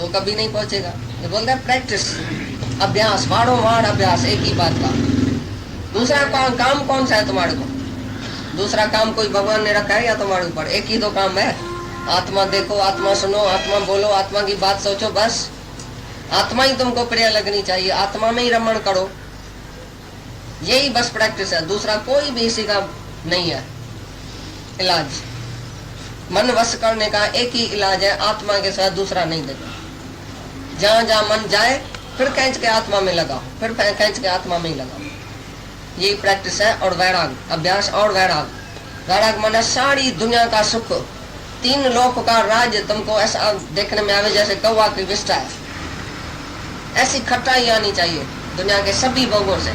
तो कभी नहीं पहुंचेगा। ये बोलता है प्रैक्टिस, अभ्यास, वारों वार अभ्यास एक ही बात का। दूसरा काम कौन सा है तुम्हारे को? दूसरा काम कोई भगवान ने रखा है या तुम्हारे ऊपर? एक ही तो काम है, आत्मा देखो, आत्मा सुनो, आत्मा बोलो, आत्मा की बात सोचो, बस आत्मा ही तुमको प्रिय लगनी चाहिए, आत्मा में ही रमण करो, यही बस प्रैक्टिस है। दूसरा कोई भी इसी का नहीं है इलाज। मन वश करने का एक ही इलाज है, आत्मा के साथ दूसरा नहीं देना। जहां जहां मन जाए फिर खींच के आत्मा में लगाओ, फिर खींच के आत्मा में ही लगाओ, यही प्रैक्टिस है। और वैराग, अभ्यास और वैराग। वैराग माना सारी दुनिया का सुख, 3 लोक का राज तुमको ऐसा देखने में आवे जैसे कौवा की विष्ठा है। ऐसी खटाई आनी चाहिए दुनिया के सभी भोगों से।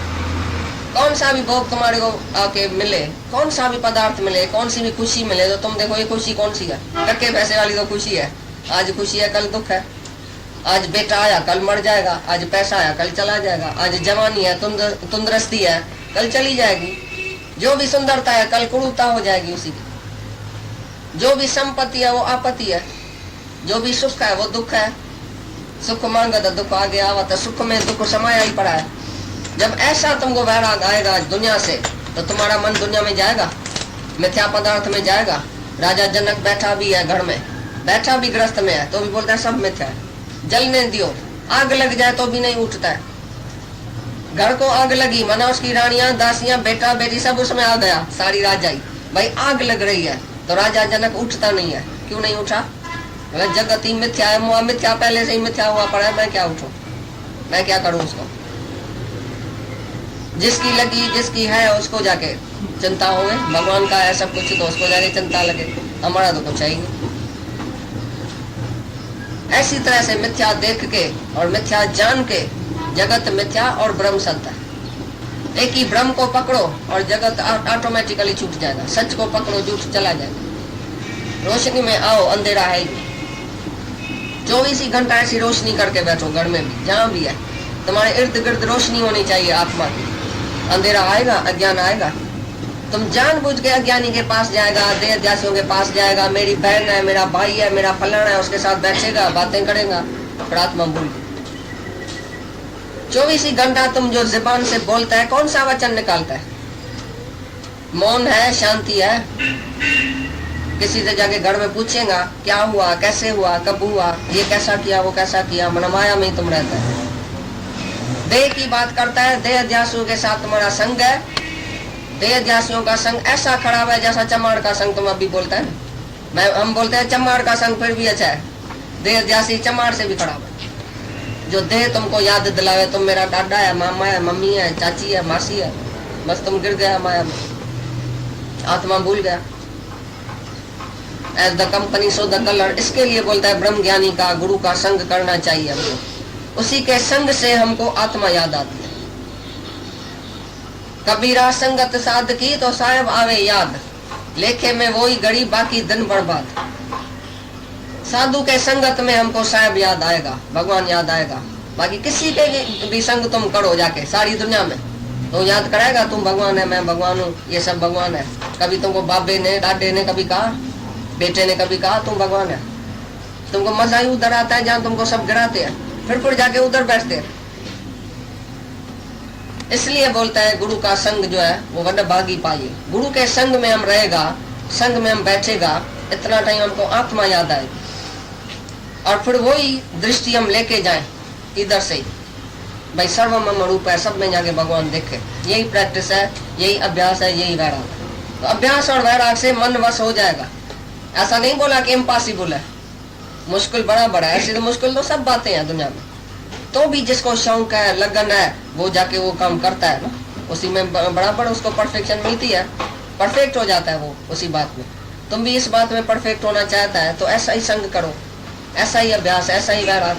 कौन सा भी भोग तुम्हारे को आके मिले, कौन सा भी पदार्थ मिले, कौन सी भी खुशी मिले, तो तुम देखो ये खुशी कौन सी है? टक्के पैसे वाली तो खुशी है, आज खुशी है कल दुख है। आज बेटा आया कल मर जाएगा, आज पैसा आया कल चला जाएगा, आज जवानी है, तंदुरुस्ती है, कल चली जाएगी। जो भी सुंदरता है कल क्रूरता हो जाएगी उसी की। जो भी संपत्ति है वो आपत्ति है, जो भी सुख है वो दुख है। सुख मांगा तो दुख आगे आवा, तो सुख में दुख समाया ही पड़ा है। जब ऐसा तुमको वैराग आएगा दुनिया से, तो तुम्हारा मन दुनिया में जाएगा, मिथ्या पदार्थ में जाएगा। राजा जनक बैठा भी है घर में, बैठा भी ग्रस्त में है, तो भी बोलता है सब मिथ्या है, जलने दियो। आग लग जाए तो भी नहीं उठता है। घर को आग लगी, मना उसकी रानियां, दासियां, बेटा बेटी सब उसमें आ गया, सारी राजाई, भाई आग लग रही है, तो राजा जनक उठता नहीं है। क्यों नहीं उठा? जगत ही मिथ्या है, मुआ मिथ्या पहले से ही मिथ्या हुआ पड़ा है, मैं क्या उठूं, मैं क्या करूं उसको? जिसकी लगी, जिसकी है उसको जाके चिंता हो गई। भगवान का है सब कुछ, तो उसको जाके चिंता लगे, हमारा तो कुछ है ही नहीं। ऐसी तरह से मिथ्या देख के और मिथ्या जान के, जगत मिथ्या और ब्रह्म सत्य है। एक ही ब्रह्म को पकड़ो और जगत ऑटोमेटिकली छूट जाएगा। सच को पकड़ो, झूठ चला जाएगा। रोशनी में आओ, अंधेरा है ही। 24 ही घंटा ऐसी रोशनी करके बैठो, घर में भी, जहां भी है, तुम्हारे इर्द गिर्द रोशनी होनी चाहिए आत्मा की। अंधेरा आएगा, अज्ञान आएगा, तुम जानबूझ के अज्ञानी के पास जाएगा, देहध्यासियों के पास जाएगा, मेरी बहन है, मेरा भाई है, मेरा फलाना है, उसके साथ बैठेगा, बातें करेगा, फिर आत्मा भूल गई। 24 ही घंटा तुम जो जुबान से बोलता है, कौन सा वचन निकालता है? मौन है, शांति है। किसी से जाके घर में पूछेगा क्या हुआ, कैसे हुआ, कब हुआ, ये कैसा किया, वो कैसा किया, मनमाया में तुम रहता है। देह की बात करता है, देहध्यासियों के साथ तुम्हारा संग है। देहध्यासियों का संग ऐसा खराब है जैसा चमार का संग तुम अभी बोलता है ना। हम बोलते हैं चमार का संग फिर भी अच्छा है, देहध्यासी चमार से भी खराब है। जो देह तुमको याद दिलावे, तुम मेरा दादा है, मामा है, मम्मी है, चाची है, मासी है, बस तुम गिर गया माया में, आत्मा भूल गया। As the company so the colour, इसके लिए बोलता है ब्रह्म ज्ञानी का, गुरु का संग करना चाहिए हमको। उसी के संग से हमको आत्मा याद आती है। कबीरा संगत साध की तो साहेब आवे याद, लेखे में वही घड़ी बाकी दिन बर्बाद। साधु के संगत में हमको साहेब याद आएगा, भगवान याद आएगा। बाकी किसी के भी संग तुम करो जाके सारी दुनिया में, तो याद कराएगा तुम भगवान है, मैं भगवान हूँ, ये सब भगवान है। कभी तुमको बाबे ने, दादे ने कभी कहा, बेटे ने कभी कहा तुम भगवान है? तुमको मजा ही उधर आता है जहाँ तुमको सब गिराते हैं, फिर जाके उधर बैठते हैं। इसलिए बोलता है गुरु का संग जो है वो वड भागी पाइए। गुरु के संग में हम रहेगा, संग में हम बैठेगा, इतना टाइम हमको आत्मा याद आएगी, और फिर वही दृष्टि हम लेके जाएं इधर से ही, भाई सर्वमम रूप है, सब में जाके भगवान देखे। यही प्रैक्टिस है, यही अभ्यास है, यही वैराग है। तो अभ्यास और वैराग से मन वश हो जाएगा। ऐसा नहीं बोला कि इम्पॉसिबल है, मुश्किल बड़ा बड़ा है। ऐसी तो मुश्किल तो सब बातें हैं दुनिया में, तो भी जिसको शौक है, लगन है, वो जाके वो काम करता है ना, उसी में बराबर उसको परफेक्शन मिलती है, परफेक्ट हो जाता है वो उसी बात में। तुम भी इस बात में परफेक्ट होना चाहता है तो ऐसा ही संग करो, ऐसा ही अभ्यास, ऐसा ही वैराग,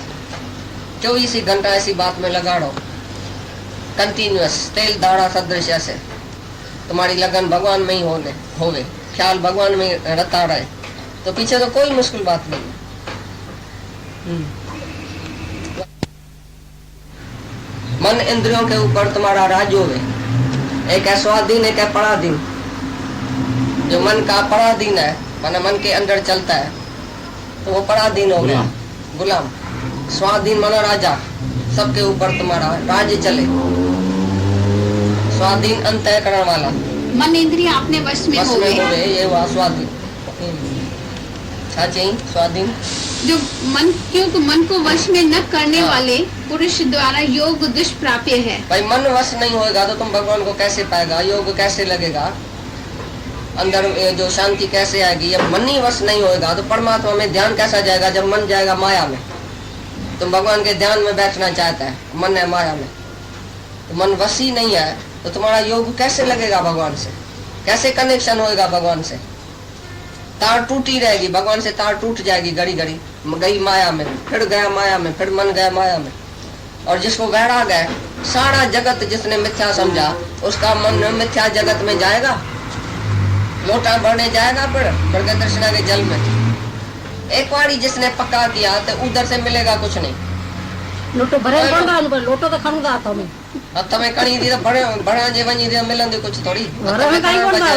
24 घंटा ऐसी बात में लगा रहो, कंटिन्यूअस, तेल धारा सदृश। ऐसे तुम्हारी लगन भगवान में ही होवे, ख्याल भगवान में रता रहे, तो पीछे तो कोई मुश्किल बात नहीं है। मन इंद्रियों के ऊपर तुम्हारा राज होवे, एक है स्वाधीन, एक है पराधीन। जो मन का पराधीन है, माना मन के अंदर चलता है, तो वो पराधीन हो गया, गुलाम। स्वाधीन माना राजा, सबके ऊपर तुम्हारा राज्य चले। स्वाधीन अंतःकरण वाला, मन इंद्रिय अपने वश में हो गए, ये हुआ स्वाधीन। चाहिए स्वाधीन जो मन, क्योंकि मन को वश में न करने वाले पुरुष द्वारा योग दुष्प्राप्य है। भाई मन वश नहीं होगा तो तुम भगवान को कैसे पाएगा, योग कैसे लगेगा, अंदर जो शांति कैसे आएगी। जब मन ही वश नहीं होगा तो परमात्मा में ध्यान कैसा जाएगा। जब मन जाएगा माया में, तुम भगवान के ध्यान में बैठना चाहता है, मन है माया में, तो मन वश ही नहीं है तो तुम्हारा योग कैसे लगेगा भगवान से, कैसे कनेक्शन होएगा भगवान से। तार टूटी रहेगी, भगवान से तार टूट जाएगी, घड़ी घड़ी गई माया में, फिर गया माया में, फिर मन गया माया में। और जिसको वैराग है, सारा जगत जिसने मिथ्या समझा उसका मन मिथ्या जगत में जाएगा, लोटा भरने जाएगा फिर प्रगट दर्शना के जल में। एक बारी जिसने पक्का किया तो उधर से मिलेगा कुछ नहीं। लोटो भरे कौन दा पर लोटो तो खणु दा तमे तमे कणी दी तो भरा जे वणी दी मिलंदी कुछ थोड़ी। भरा में काई कौन दा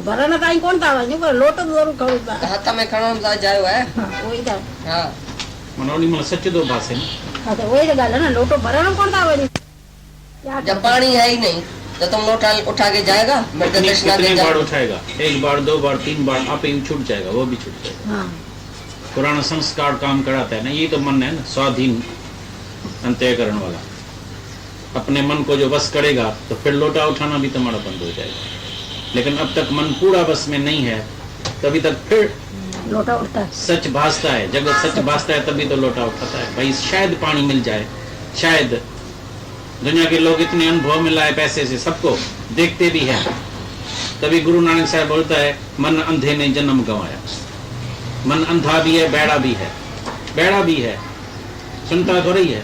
भरा में काई कौन दा पर लोटो तो जरूर खणु दा। हां तमे खणु दा जायो है। हां ओई दा। हां मनोनी मन सच दो पासे। हां तो ओई गाल है ना, लोटो भरा में कौन दा आवे। जब पानी है ही नहीं तो तुम लोटा उठा के जाएगा प्रगट दर्शना के बार उठाएगा, एक बार, दो बार, तीन बार, आप ही छूट जाएगा, वो भी छूट जाएगा। हां पुराना संस्कार काम कराता है ना, ये तो मन है ना, स्वाधीन अंतःकरण वाला। अपने मन को जो बस करेगा तो फिर लोटा उठाना भी तुम्हारा बंद हो जाएगा। लेकिन अब तक मन पूरा बस में नहीं है, तभी तक फिर लोटा उठता है, सच भासता है, जगत सच भासता है, तभी तो लोटा उठाता है। भाई शायद पानी मिल जाए, शायद दुनिया के लोग इतने अनुभव मिला है पैसे से, सबको देखते भी हैं। तभी गुरु नानक साहब बोलता है, मन अंधे ने जन्म गंवाया। मन अंधा भी है, बैड़ा भी है, बैड़ा भी है, सुनता तो रही है,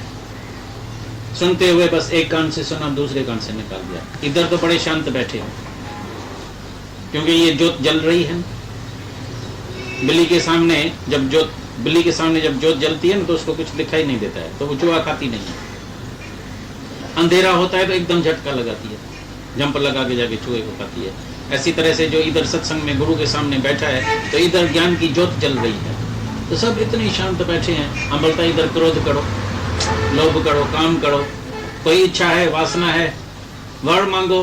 सुनते हुए बस एक कान से सुना, दूसरे कान से निकाल दिया। इधर तो बड़े शांत बैठे हैं, क्योंकि ये जोत जल रही है। बिल्ली के सामने जब जोत जलती है ना, तो उसको कुछ दिखाई नहीं देता है, तो वो चूहा खाती नहीं है। अंधेरा होता है तो एकदम झटका लगाती है, जंप लगा के जाके चूहे को खाती है। ऐसी तरह से जो इधर सत्संग में गुरु के सामने बैठा है, तो इधर ज्ञान की जोत जल रही है, तो सब इतने शांत बैठे हैं। हम बोलता है इधर क्रोध करो, लोभ करो, काम करो, कोई इच्छा है, वासना है, वर मांगो,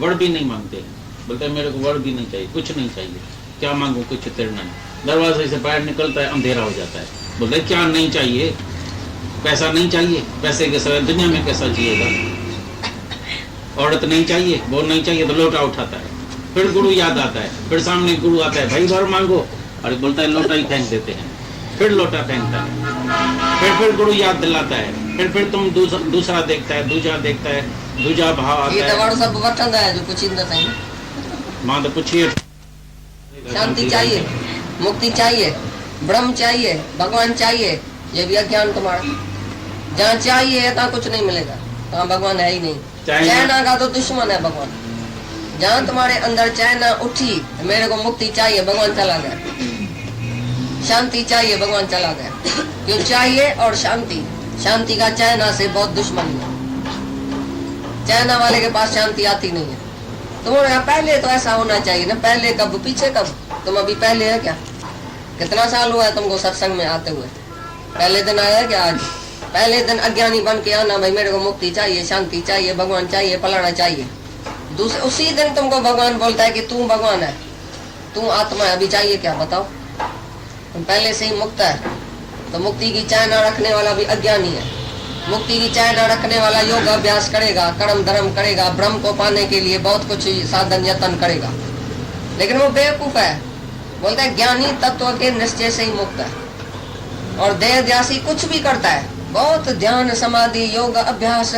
वर भी नहीं मांगते हैं। बोलते हैं मेरे को वर भी नहीं चाहिए, कुछ नहीं चाहिए, क्या मांगू, कुछ तेरना नहीं। दरवाजे से बाहर निकलता है, अंधेरा हो जाता है। बोलते क्या नहीं चाहिए, पैसा नहीं चाहिए, पैसे के सिवा दुनिया में कैसा जिएगा। औरत नहीं चाहिए, वो नहीं चाहिए, तो लोटा उठाता है। फिर गुरु याद आता है, फिर सामने गुरु आता है, भाई वर मांगो, और बोलता है लोटा ही फेंक देते हैं। फिर लोटा फेंकता है, फिर गुरु याद दिलाता है, फिर तुम दूसरा देखता है, दूसरा देखता है, दूसरा भाव आता है। ये तो सब वठंदा है जो कुछ इंदा सही मां तो पूछिए। शांति चाहिए, मुक्ति चाहिए, ब्रह्म चाहिए, भगवान चाहिए, ये भी अज्ञान तुम्हारा। जहाँ चाहिए तहाँ कुछ नहीं मिलेगा, तहाँ भगवान है ही नहीं। चाइना का तो दुश्मन है भगवान। जहाँ तुम्हारे अंदर चाइना उठी, मेरे को मुक्ति चाहिए, भगवान चला गया। शांति चाहिए, भगवान चला गया। क्यों चाहिए? और शांति का चाइना से बहुत दुश्मनी है। चाइना वाले के पास शांति आती नहीं है। तुम्हारे यहाँ पहले तो ऐसा होना चाहिए ना, पहले कब, पीछे कब? तुम अभी पहले है क्या? कितना साल हुआ है तुमको सत्संग में आते हुए? पहले दिन आया क्या आज? पहले दिन अज्ञानी बन के आना, भाई मेरे को मुक्ति चाहिए, शांति चाहिए, भगवान चाहिए, फलाना चाहिए। उसी दिन तुमको भगवान बोलता है कि तू भगवान है, तू आत्मा है, अभी चाहिए क्या बताओ? तुम पहले से ही मुक्त है। तो मुक्ति की चाहना रखने वाला भी अज्ञानी है। मुक्ति की चाहना रखने वाला योग अभ्यास करेगा, कर्म धर्म करेगा, ब्रह्म को पाने के लिए बहुत कुछ साधन यत्न करेगा, लेकिन वो बेवकूफ है। बोलता है ज्ञानी तत्व के निश्चय से ही मुक्त है। और देहध्यासी कुछ भी करता है, बहुत ध्यान, समाधि, योग अभ्यास,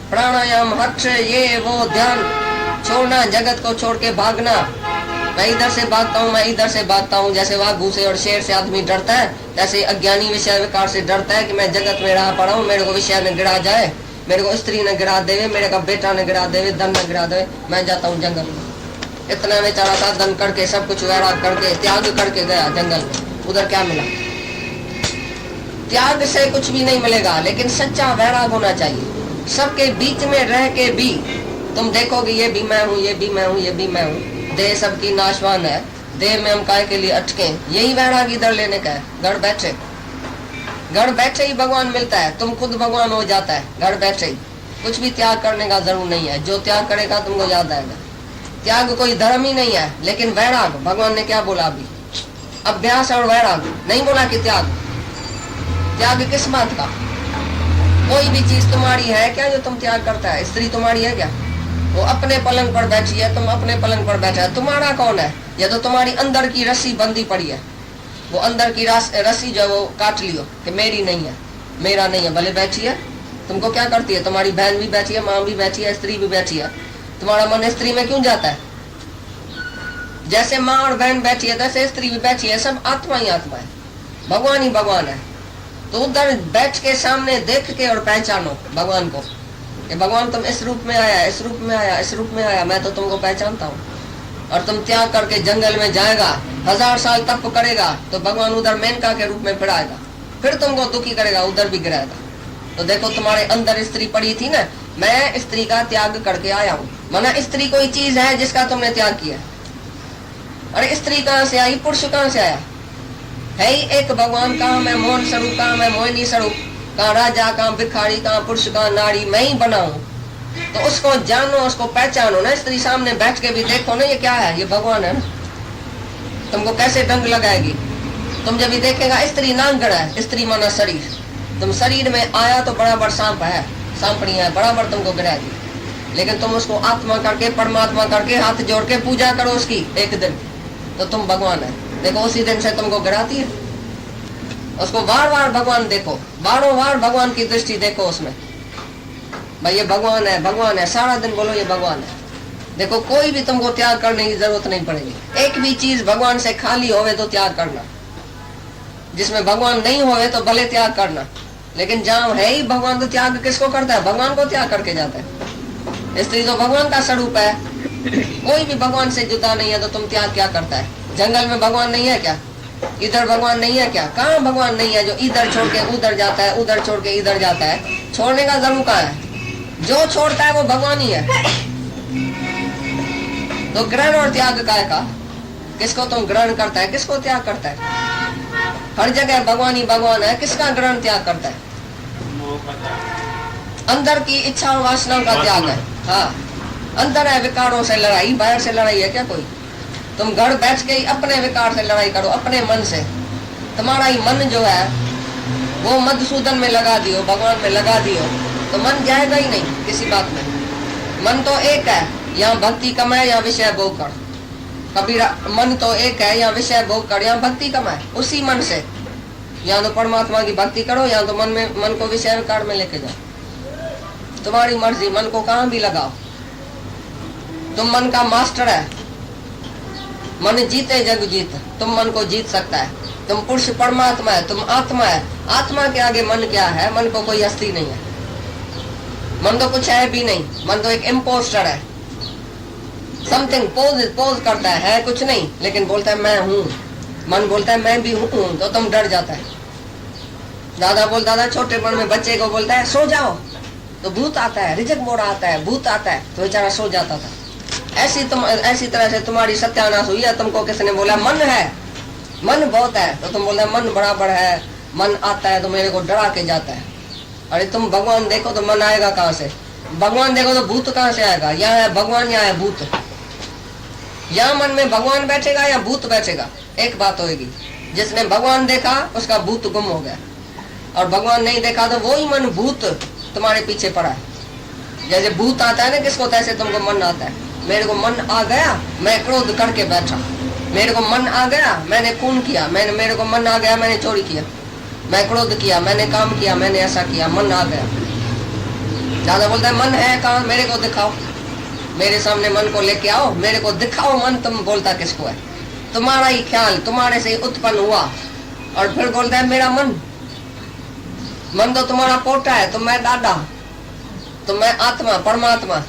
प्राणायाम, हठ, ये वो, ध्यान छोड़ना, जगत को छोड़ के भागना। मैं इधर से भागता हूँ, मैं इधर से भागता हूँ। जैसे वाघ से और शेर से आदमी डरता है, ऐसे अज्ञानी विषय विकार से डरता है कि मैं जगत में रहा पड़ा हूँ, मेरे को विषय न गिरा जाए, मेरे को स्त्री न गिरा देवे, मेरे का बेटा न गिरा देवे, धन न गिरा देवे, मैं जाता हूँ जंगल में। इतना बेचारा था, धन करके सब कुछ वैराग करके त्याग करके गया जंगल में। उधर क्या मिला? त्याग से कुछ भी नहीं मिलेगा, लेकिन सच्चा वैराग होना चाहिए। सबके बीच में रह के भी तुम देखोगे ये भी मैं हूँ, ये भी मैं हूँ, ये भी मैं हूँ। देह सबकी नाशवान है, देह में हम काय के लिए अटके। यही वैराग इधर लेने का है, घर बैठे। घर बैठे ही भगवान मिलता है, तुम खुद भगवान हो जाता है घर बैठे ही। कुछ भी त्याग करने का जरूर नहीं है, जो त्याग करेगा तुमको याद आएगा। त्याग कोई धर्म ही नहीं है, लेकिन वैराग, भगवान ने क्या बोला अभी, अभ्यास और वैराग, नहीं बोला कि त्याग। त्याग किस बात का? कोई भी चीज तुम्हारी है क्या जो तुम त्याग करता है? स्त्री तुम्हारी है क्या? वो अपने पलंग पर बैठी है, तुम अपने पलंग पर बैठा है, तुम्हारा कौन है? या तो तुम्हारी अंदर की रस्सी बंधी पड़ी है, वो अंदर की रस्सी जो है वो काट लियो कि मेरी नहीं है, मेरा नहीं है, भले बैठी है। तुमको क्या करती है? तुम्हारी बहन भी बैठी है, माँ भी बैठी है, स्त्री भी बैठी है। तुम्हारा मन स्त्री में क्यों जाता है? जैसे माँ और बहन बैठी है तैसे स्त्री भी बैठी है, सब आत्मा ही आत्मा है, भगवान ही भगवान है। तो उधर बैठ के सामने देख के और पहचानो भगवान को कि भगवान तुम इस रूप में आया, इस रूप में आया, इस रूप में आया, मैं तो तुमको पहचानता हूँ। और तुम त्याग करके जंगल में जाएगा, 1000 साल तप करेगा, तो भगवान उधर मेनका के रूप में फिर आएगा, फिर तुमको दुखी करेगा, उधर भी गिराएगा। तो देखो तुम्हारे अंदर स्त्री पड़ी थी ना, मैं स्त्री का त्याग करके आया हूँ। माना स्त्री कोई चीज है जिसका तुमने त्याग किया। अरे स्त्री कहाँ से आई, पुरुष कहाँ से आया? है ही एक भगवान। कहाँ मैं मोहन स्वरूप, कहाँ मैं मोहिनी स्वरूप, कहाँ राजा, कहाँ भिखारी, कहाँ पुरुष, कहाँ नारी, मैं ही बना हूँ। तो उसको जानो, उसको पहचानो ना। स्त्री सामने बैठ के भी देखो ना, ये क्या है, ये भगवान है ना। तुमको कैसे डंग लगाएगी? तुम जब भी देखेगा स्त्री नांगड़ है, स्त्री माना शरीर, तुम शरीर में आया तो बराबर सांप है, सांपड़ी है, बराबर तुमको गिराएगी। लेकिन तुम उसको आत्मा करके, परमात्मा करके, हाथ जोड़ के पूजा करो उसकी एक दिन, तो तुम भगवान है। देखो उसी दिन से तुमको गिराती है। उसको बार बार भगवान देखो, बारों बार भगवान की दृष्टि देखो उसमें, भाई ये भगवान है, भगवान है, सारा दिन बोलो ये भगवान है। देखो कोई भी तुमको त्याग करने की जरूरत नहीं पड़ेगी। एक भी चीज भगवान से खाली होवे तो त्याग करना, जिसमें भगवान नहीं होवे तो भले त्याग करना। लेकिन जहाँ है ही भगवान तो त्याग किसको करता है? भगवान को त्याग करके जाता है। स्त्री तो भगवान का स्वरूप है, कोई भी भगवान से जुदा नहीं है, तो तुम त्याग क्या करता है? जंगल में भगवान नहीं है क्या? इधर भगवान नहीं है क्या? कहाँ भगवान नहीं है जो इधर छोड़ के उधर जाता है, उधर छोड़ के इधर जाता है? छोड़ने का जरूर कहाँ है? जो छोड़ता है वो भगवान ही है। तो ग्रहण और त्याग काय का? किसको तुम ग्रहण करता है, किसको त्याग करता है? हर जगह भगवान ही भगवान है, किसका ग्रहण त्याग करता है? अंदर की इच्छा और वासनाओं का त्याग है। हाँ, अंदर है विकारों से लड़ाई, बाहर से लड़ाई है क्या कोई? तुम घर बैठ के ही अपने विकार से लड़ाई करो, अपने मन से। तुम्हारा ही मन जो है वो मधुसूदन में लगा दियो, भगवान में लगा दियो, तो मन जाएगा ही नहीं किसी बात में। मन तो एक है, यहाँ भक्ति कमाए या विषय भोग कर। कबीरा, मन तो एक है, या विषय भोग कर, यहाँ भक्ति कमाए उसी मन से। या तो परमात्मा की भक्ति करो, या तो मन को विषय विकार में लेके जाओ। तुम्हारी मर्जी, मन को कहाँ भी लगाओ। तुम मन का मास्टर है, मन जीते जग जीत, तुम मन को जीत सकता है। तुम पुरुष परमात्मा है, तुम आत्मा है। आत्मा के आगे मन क्या है? मन को कोई हस्ती नहीं है, मन तो कुछ है भी नहीं। मन तो एक इम्पोस्टर है, समथिंग पोज करता है कुछ नहीं, लेकिन बोलता है मैं हूँ। मन बोलता है मैं भी हूँ, तो तुम डर जाता है। दादा बोलता था छोटेपन में बच्चे को बोलता है सो जाओ, तो भूत आता है, रिजक मोड़ आता है, भूत आता है, तो बेचारा सो जाता था। ऐसी तरह से तुम्हारी सत्यानाश हुई है। तुमको किसने बोला मन है, मन बहुत है, तो तुम बोलते मन बराबर है, मन आता है तो मेरे को डरा के जाता है। अरे तुम भगवान देखो तो मन आएगा कहाँ से? भगवान देखो तो भूत कहाँ से आएगा? यहाँ है भगवान, यहाँ है भूत। यहाँ मन में भगवान बैठेगा या भूत बैठेगा? एक बात होगी, जिसने भगवान देखा उसका भूत गुम हो गया, और भगवान नहीं देखा तो वही मन भूत तुम्हारे पीछे पड़ा है। जैसे भूत आता है ना किसको, तैसे तुमको मन आता है। मेरे को मन आ गया, मैं क्रोध करके बैठा। मेरे को मन आ गया, मैंने खून किया। मेरे को मन आ गया, मैंने चोरी किया। मैं क्रोध किया, मैंने काम किया, मैंने ऐसा किया, मन आ गया। दादा बोलता है मन है कहाँ? मेरे को दिखाओ, मेरे सामने मन को लेके आओ, मेरे को दिखाओ मन। तुम बोलता किसको है? तुम्हारा ही ख्याल तुम्हारे से उत्पन्न हुआ, और फिर बोलता है मेरा मन। मन तो तुम्हारा पोटा है, तुम मैं दादा, तुम मैं आत्मा परमात्मा।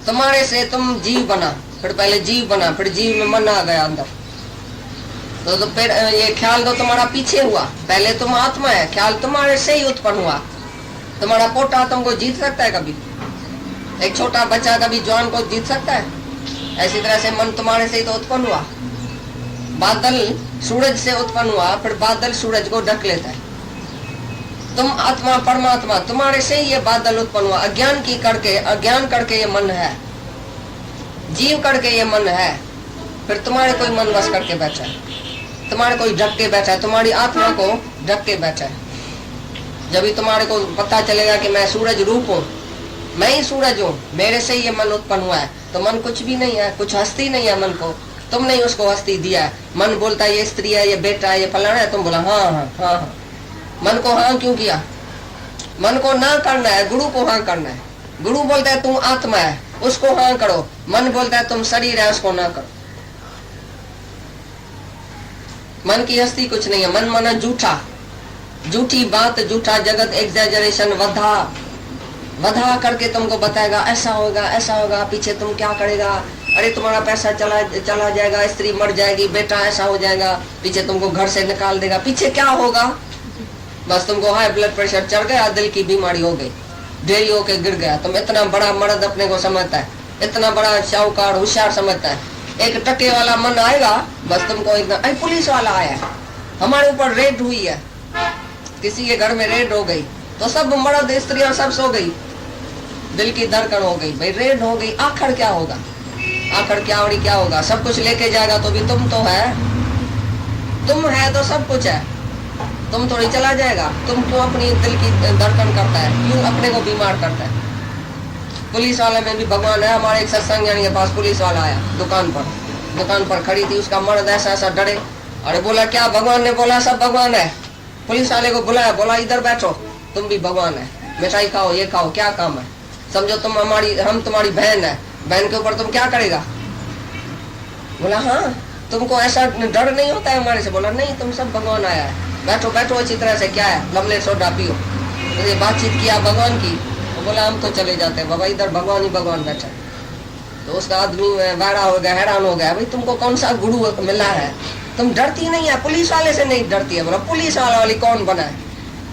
तुम्हारे से तुम जीव बना, फिर पहले जीव बना, फिर जीव में मन आ गया अंदर। तो फिर ये ख्याल तो तुम्हारा पीछे हुआ। पहले तुम आत्मा है, ख्याल तुम्हारे से ही उत्पन्न हुआ। तुम्हारा पोटा तुमको जीत सकता है कभी? एक छोटा बच्चा कभी जवान को जीत सकता है? ऐसी तरह से मन तुम्हारे से ही तो उत्पन्न हुआ। बादल सूरज से उत्पन्न हुआ, फिर बादल सूरज को ढक लेता है। तुम आत्मा परमात्मा, तुम्हारे से ही ये बादल उत्पन्न हुआ। अज्ञान करके ये मन है, जीव करके ये मन है, फिर तुम्हारे कोई मन वश करके बैठा है, तुम्हारे कोई ढक के बैठा है, तुम्हारी आत्मा को ढक के बैठा है। जब भी तुम्हारे को पता चलेगा कि मैं सूरज रूप हूँ, मैं ही सूरज हूँ, मेरे से ही ये मन उत्पन्न हुआ है, तो मन कुछ भी नहीं है, कुछ हस्ती नहीं है मन को, तुमने ही उसको हस्ती दिया है। मन बोलता है ये स्त्री है, ये बेटा है, ये फलाना है, तुम बोला हाँ हाँ हाँ हाँ। मन को हाँ क्यों किया? मन को ना करना है, गुरु को हाँ करना है। गुरु बोलता है तुम आत्मा है, उसको हाँ करो। मन बोलता है तुम शरीर है, उसको ना करो। मन की हस्ती कुछ नहीं है। मन माना झूठा, झूठी बात, झूठा जगत, एग्जैजरेशन, वधा करके तुमको बताएगा ऐसा होगा, पीछे तुम क्या करेगा, अरे तुम्हारा पैसा चला जाएगा, स्त्री मर जाएगी, बेटा ऐसा हो जाएगा, पीछे तुमको घर से निकाल देगा, पीछे क्या होगा? बस तुमको हाई ब्लड प्रेशर चढ़ गया, दिल की बीमारी हो गई, ढेरी होके गिर गया। तुम इतना बड़ा मर्द अपने को समझता है, इतना बड़ा शाहूकार होशियार समझता है। एक टके वाला मन आएगा, बस तुमको एकदम, पुलिस वाला आया, हमारे ऊपर रेड हुई है, किसी के घर में रेड हो गई, तो सब मर्द स्त्रियां सब सो गई, दिल की धड़कन हो गई, भाई रेड हो गई, आखिर क्या होगा? आखिर क्या होगा? सब कुछ लेके जाएगा तो भी तुम तो है, तुम है तो सब कुछ है, तुम थोड़ी चला जाएगा। तुम क्यों अपनी दिल की धड़कन करता है, क्यों अपने को बीमार करता है? पुलिस वाले में भी भगवान है। हमारे एक सत्संग के पास पुलिस वाला आया, दुकान पर खड़ी थी, उसका मर्द ऐसा डरे, अरे बोला क्या? भगवान ने बोला सब भगवान है। पुलिस वाले को बुलाया, बोला इधर बैठो, तुम भी भगवान है, मिठाई खाओ, ये खाओ, क्या काम है? समझो हम तुम्हारी बहन है, बहन के ऊपर तुम क्या करेगा? बोला हाँ, तुमको ऐसा डर नहीं होता है हमारे से? बोला नहीं, तुम सब भगवान आया है, बैठो अच्छी तरह से, क्या है, लमले सोडा पियो। तो ये बातचीत किया भगवान की, तो बोला हम तो चले जाते हैं बाबा, इधर भगवान ही भगवान बैठा। तो उसका आदमी वारा हो गया, हैरान हो गया, भाई तुमको कौन सा गुरु मिला है, तुम डरती नहीं है? पुलिस वाले से नहीं डरती है? बोला पुलिस वाली कौन बना है?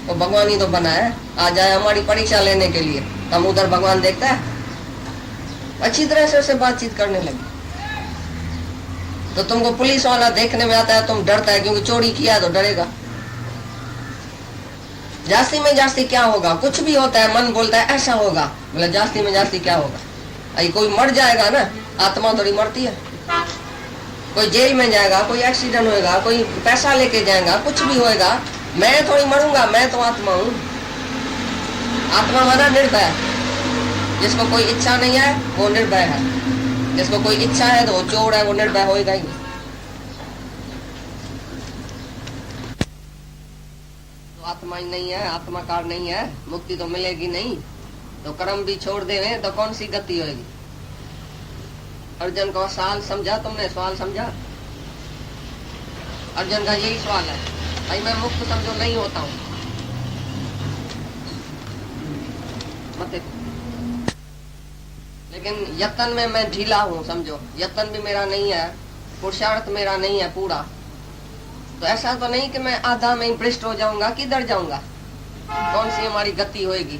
वो भगवान ही तो बना है, आ जाए हमारी परीक्षा लेने के लिए, हम उधर भगवान देखता है। अच्छी तरह से उससे बातचीत करने लगी। तो तुमको पुलिस वाला देखने में आता है, तुम डरता है, क्योंकि चोरी किया तो डरेगा। जास्ती में जास्ती क्या होगा? कुछ भी होता है, मन बोलता है ऐसा होगा, बोला जास्ती में जास्ती क्या होगा? अरे कोई मर जाएगा ना, आत्मा थोड़ी मरती है। कोई जेल में जाएगा, कोई एक्सीडेंट होएगा, कोई पैसा लेके जाएगा, कुछ भी होएगा, मैं थोड़ी मरूंगा, मैं तो आत्मा हूँ। आत्मा माना निर्भय, जिसको कोई इच्छा नहीं है वो निर्भय है, जिसको कोई इच्छा है तो वो चोर है, वो निर्भय होएगा ही नहीं। तो आत्मा ही नहीं है, आत्माकार नहीं है, मुक्ति तो मिलेगी नहीं। तो कर्म भी छोड़ देवे तो कौन सी गति होगी? अर्जुन का सवाल समझा तुमने? सवाल समझा? अर्जुन का यही सवाल है, भाई मैं मुक्त समझो नहीं होता हूँ, मत। लेकिन यत्न में मैं ढीला हूँ, समझो, यत्न भी मेरा नहीं है, पुरुषार्थ मेरा नहीं है पूरा। तो ऐसा तो नहीं कि मैं आधा में ही भ्रष्ट हो जाऊंगा, किधर जाऊंगा? कौन सी हमारी गति होएगी?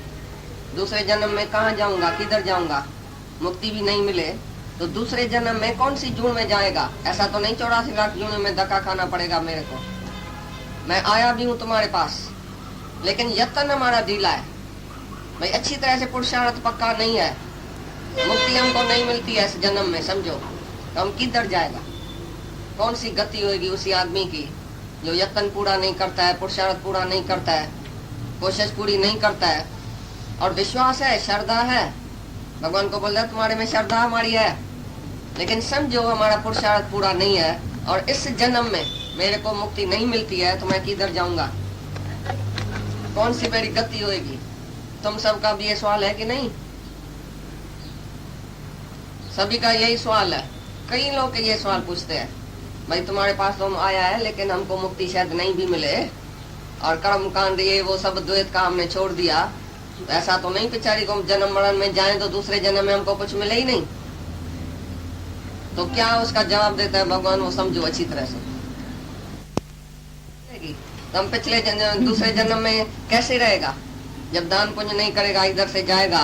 दूसरे जन्म में कहाँ जाऊंगा, किधर जाऊंगा? मुक्ति भी नहीं मिले तो दूसरे जन्म में कौन सी जून में जाएगा? ऐसा तो नहीं 84 लाख जून में धक्का खाना पड़ेगा मेरे को। मैं आया भी हूँ तुम्हारे पास, लेकिन यत्न हमारा ढीला है भाई, अच्छी तरह से पुरुषार्थ पक्का नहीं है, मुक्ति हमको नहीं मिलती है इस जन्म में, समझो। तो हम किधर जाएगा? कौन सी गति होगी उसी आदमी की जो यत्न पूरा नहीं करता है, पुरुषार्थ पूरा नहीं करता है, कोशिश पूरी नहीं करता है, और विश्वास है, श्रद्धा है, भगवान को बोल रहा है तुम्हारे में श्रद्धा हमारी है, लेकिन समझो हमारा पुरुषार्थ पूरा नहीं है और इस जन्म में मेरे को मुक्ति नहीं मिलती है, तो मैं किधर जाऊंगा? कौन सी मेरी गति होगी? तुम सबका भी ये सवाल है कि नहीं? सभी का यही सवाल है। कई लोग ये सवाल पूछते हैं, भाई तुम्हारे पास तो हम आया है, लेकिन हमको मुक्ति शायद नहीं भी मिले, और कर्म कांड ये वो सब द्वैत का हमने छोड़ दिया, तो ऐसा तो नहीं बेचारी को जन्म मरण में जाए तो दूसरे जन्म में हमको कुछ मिले ही नहीं? तो क्या उसका जवाब देता है भगवान, वो समझो अच्छी तरह से। तो हम पिछले दूसरे जन्म में कैसे रहेगा? जब दान पुण्य नहीं करेगा इधर से जाएगा,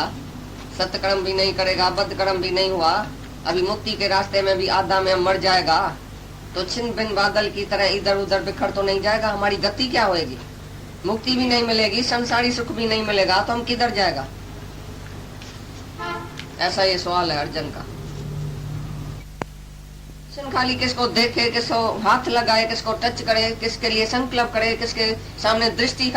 सत्य कर्म भी नहीं करेगा, बद्ध कर्म भी नहीं हुआ, अभी मुक्ति के रास्ते में भी आधा में मर जाएगा, तो छिन्न भिन्न बादल की तरह इधर उधर बिखर तो नहीं जाएगा? हमारी गति क्या होगी? मुक्ति भी नहीं मिलेगी, संसारी सुख भी नहीं मिलेगा, तो हम किधर जाएगा? ऐसा ये सवाल है अर्जुन का। खाली किसको देखे, किसको हाथ लगाए, किसको टच करे, किसके लिए संकल्प करे, किसके सामने दृष्टि